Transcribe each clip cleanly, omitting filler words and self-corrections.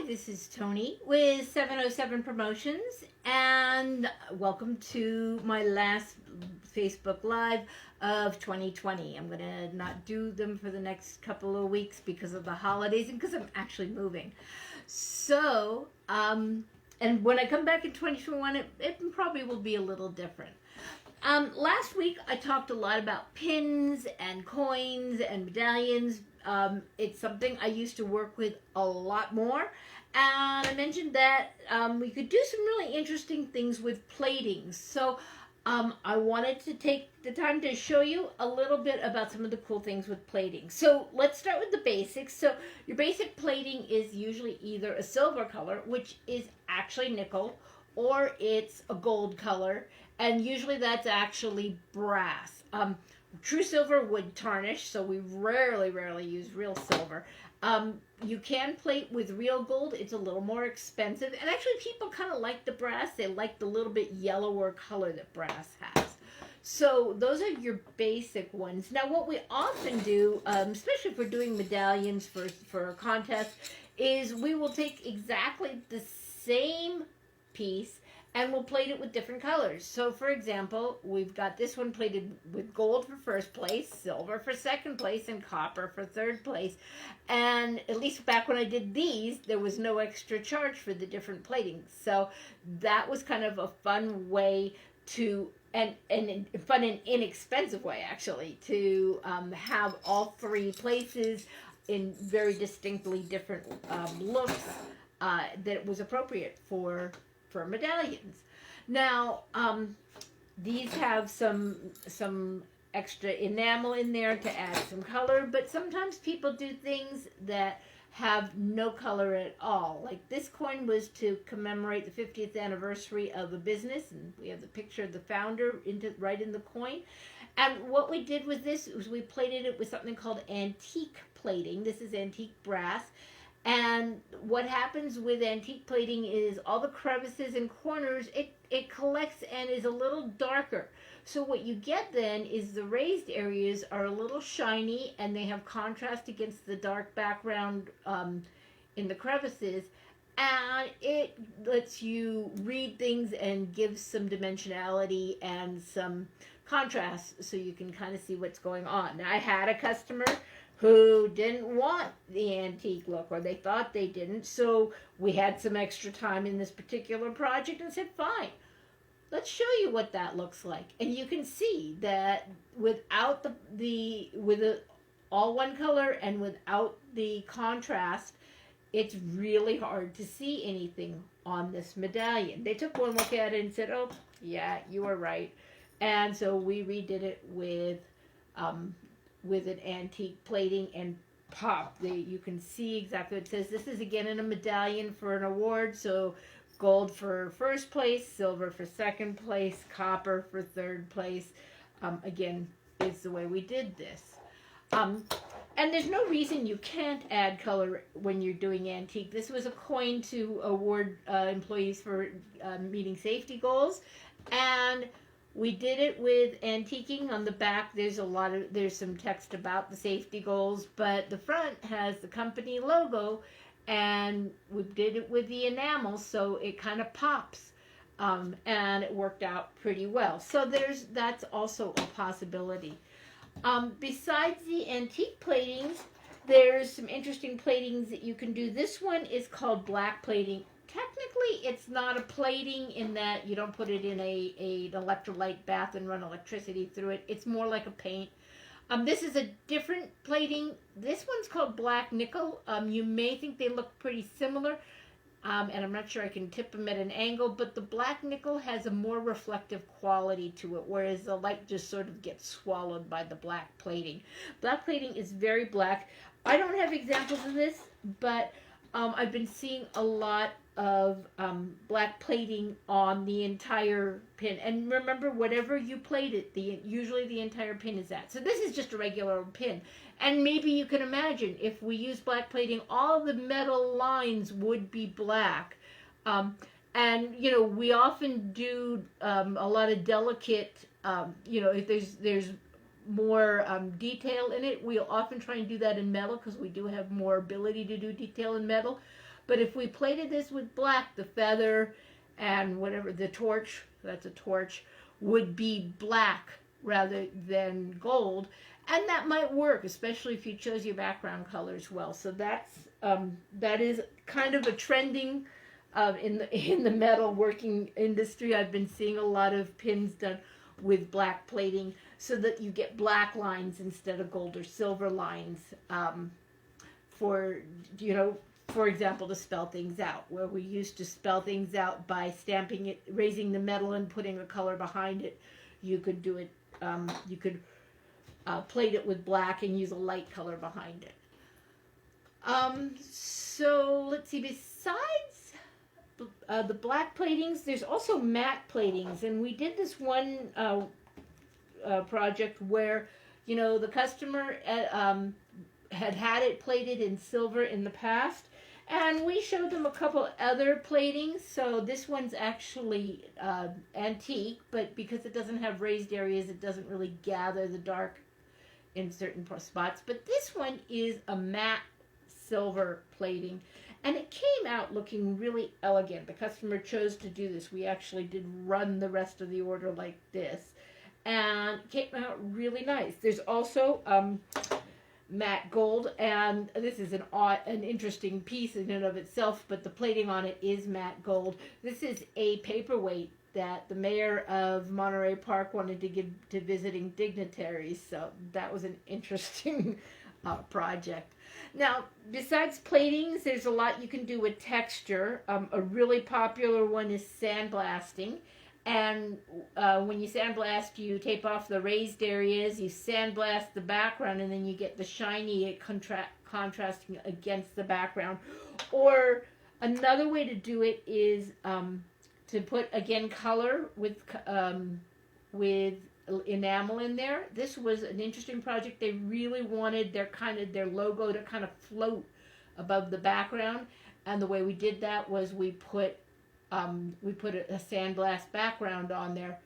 this is Tony with 707 Promotions, and welcome to my last Facebook Live of 2020. I'm going to not do them for the next couple of weeks because of the holidays and because I'm actually moving. So, and when I come back in 2021, it probably will be a little different. Last week I talked a lot about pins and coins and medallions. It's something I used to work with a lot more. And I mentioned that we could do some really interesting things with platings. So I wanted to take the time to show you a little bit about some of the cool things with plating. So let's start with the basics. So your basic plating is usually either a silver color, which is actually nickel, or it's a gold color. And usually that's actually brass. True silver would tarnish, so we rarely use real silver. You can plate with real gold. It's a little more expensive. And actually people kind of like the brass. They like the little bit yellower color that brass has. So those are your basic ones. Now what we often do, especially if we're doing medallions for a contest, is we will take exactly the same piece and we'll plate it with different colors. So for example, we've got this one plated with gold for first place, silver for second place, and copper for third place. And at least back when I did these, there was no extra charge for the different platings. So that was kind of a fun way to, and fun and inexpensive way actually, to have all three places in very distinctly different looks that was appropriate for medallions. Now, these have some extra enamel in there to add some color, but sometimes people do things that have no color at all. Like this coin was to commemorate the 50th anniversary of a business, and we have the picture of the founder right in the coin. And what we did with this was we plated it with something called antique plating. This is antique brass. And what happens with antique plating is all the crevices and corners, it collects and is a little darker. So what you get then is the raised areas are a little shiny and they have contrast against the dark background in the crevices. And it lets you read things and gives some dimensionality and some contrast so you can kind of see what's going on. Now, I had a customer who didn't want the antique look, or they thought they didn't, so we had some extra time in this particular project and said, fine, let's show you what that looks like. And you can see that without with all one color and without the contrast, it's really hard to see anything on this medallion. They took one look at it and said, oh yeah, you were right. And so we redid it with an antique plating and pop. You can see exactly what it says. This is again in a medallion for an award. So gold for first place, silver for second place, copper for third place. Again, is the way we did this. And there's no reason you can't add color when you're doing antique. This was a coin to award employees for meeting safety goals. And we did it with antiquing. On the back, there's some text about the safety goals, but the front has the company logo, and we did it with the enamel, so it kind of pops, and it worked out pretty well. So that's also a possibility. Besides the antique platings, there's some interesting platings that you can do. This one is called black plating. Technically, it's not a plating in that you don't put it in an electrolyte bath and run electricity through it. It's more like a paint. This is a different plating. This one's called black nickel. You may think they look pretty similar, and I'm not sure I can tip them at an angle, but the black nickel has a more reflective quality to it, whereas the light just sort of gets swallowed by the black plating. Black plating is very black. I don't have examples of this, but I've been seeing a lot of black plating on the entire pin. And remember, whatever you plate it, usually the entire pin is that. So this is just a regular pin. And maybe you can imagine, if we use black plating, all the metal lines would be black. And, we often do a lot of delicate, if there's more detail in it, we'll often try and do that in metal because we do have more ability to do detail in metal. But if we plated this with black, the feather and whatever, the torch, that's a torch, would be black rather than gold. And that might work, especially if you chose your background colors well. So that is kind of a trending in the metal working industry. I've been seeing a lot of pins done with black plating so that you get black lines instead of gold or silver lines for, you know, for example, to spell things out, where we used to spell things out by stamping it, raising the metal and putting a color behind it. You could do it, you could plate it with black and use a light color behind it. So let's see, besides the black platings, there's also matte platings, and we did this one project where, you know, the customer had it plated in silver in the past, and we showed them a couple other platings. So this one's actually antique, but because it doesn't have raised areas, it doesn't really gather the dark in certain spots. But this one is a matte silver plating, and it came out looking really elegant. The customer chose to do this. We actually did run the rest of the order like this, and it came out really nice. There's also matte gold, and this is an interesting piece in and of itself, but the plating on it is matte gold. This is a paperweight that the mayor of Monterey Park wanted to give to visiting dignitaries, so that was an interesting project. Now, besides platings, there's a lot you can do with texture. A really popular one is sandblasting. And when you sandblast, you tape off the raised areas, you sandblast the background, and then you get the shiny contrasting against the background. Or another way to do it is to put, again, color with enamel in there. This was an interesting project. They really wanted their logo to kind of float above the background, and the way we did that was we put a sandblast background on there,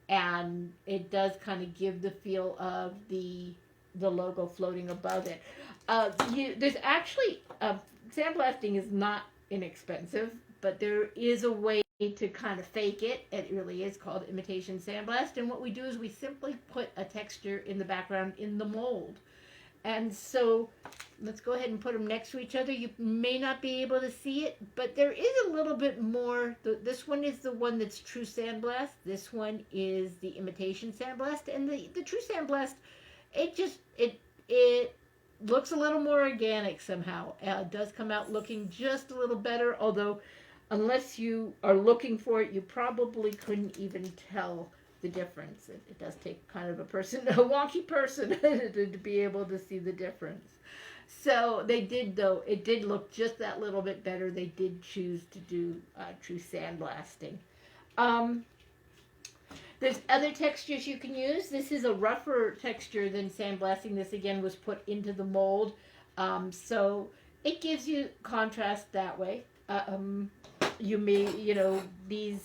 and it does kind of give the feel of the logo floating above it. There's actually sandblasting is not inexpensive, but there is a way to kind of fake it. It really is called imitation sandblast, and what we do is we simply put a texture in the background in the mold. And so let's go ahead and put them next to each other. You may not be able to see it, but there is a little bit more. This one is the one that's true sandblast. This one is the imitation sandblast. And the true sandblast, it looks a little more organic somehow. It does come out looking just a little better, although unless you are looking for it, you probably couldn't even tell the difference. It does take kind of a wonky person to be able to see the difference. So they did, though, it did look just that little bit better. They did choose to do true sandblasting. There's other textures you can use. This is a rougher texture than sandblasting. This, again, was put into the mold. So it gives you contrast that way. You may, these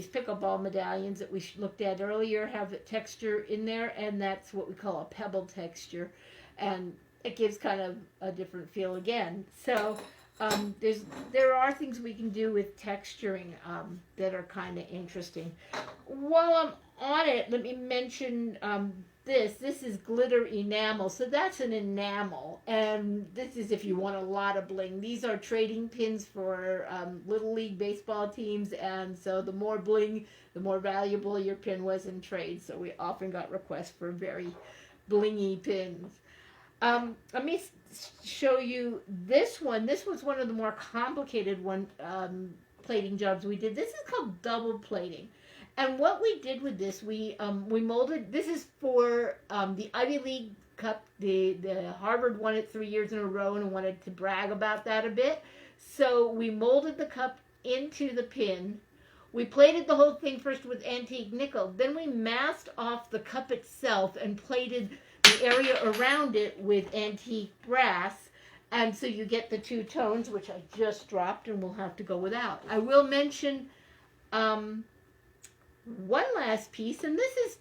pickleball medallions that we looked at earlier have a texture in there, and that's what we call a pebble texture, and it gives kind of a different feel again. So there are things we can do with texturing that are kind of interesting. While I'm on it, let me mention this is glitter enamel. So that's an enamel, and this is if you want a lot of bling. These are trading pins for Little League baseball teams, and so the more bling, the more valuable your pin was in trade. So we often got requests for very blingy pins. Let me show you this one. This was one of the more complicated plating jobs we did. This is called double plating. And what we did with this, we molded, this is for the Ivy League Cup. The Harvard won it 3 years in a row and wanted to brag about that a bit. So we molded the cup into the pin. We plated the whole thing first with antique nickel. Then we masked off the cup itself and plated the area around it with antique brass. And so you get the two tones, which I just dropped and will have to go without. I will mention one last piece, and this is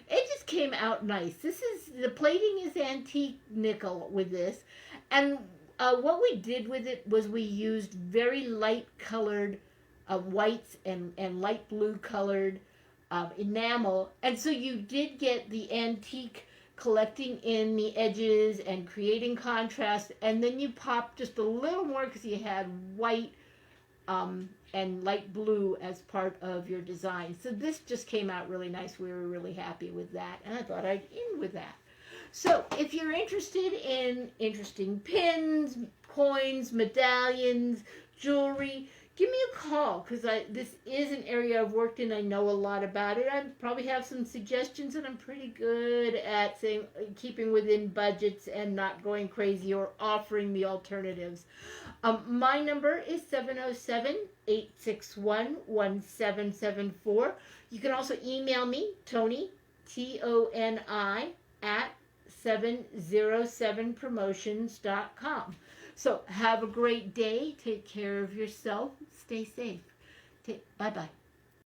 it just came out nice. The plating is antique nickel with this, and what we did with it was we used very light colored whites and light blue colored enamel, and so you did get the antique collecting in the edges and creating contrast, and then you popped just a little more because you had white and light blue as part of your design. So this just came out really nice. We were really happy with that, and I thought I'd end with that. So if you're interested in interesting pins, coins, medallions, jewelry, give me a call, because this is an area I've worked in. I know a lot about it. I probably have some suggestions, and I'm pretty good at saying, keeping within budgets and not going crazy or offering the alternatives. My number is 707-861-1774. You can also email me, Toni, Toni, at 707promotions.com. So have a great day. Take care of yourself. Stay safe. Bye-bye.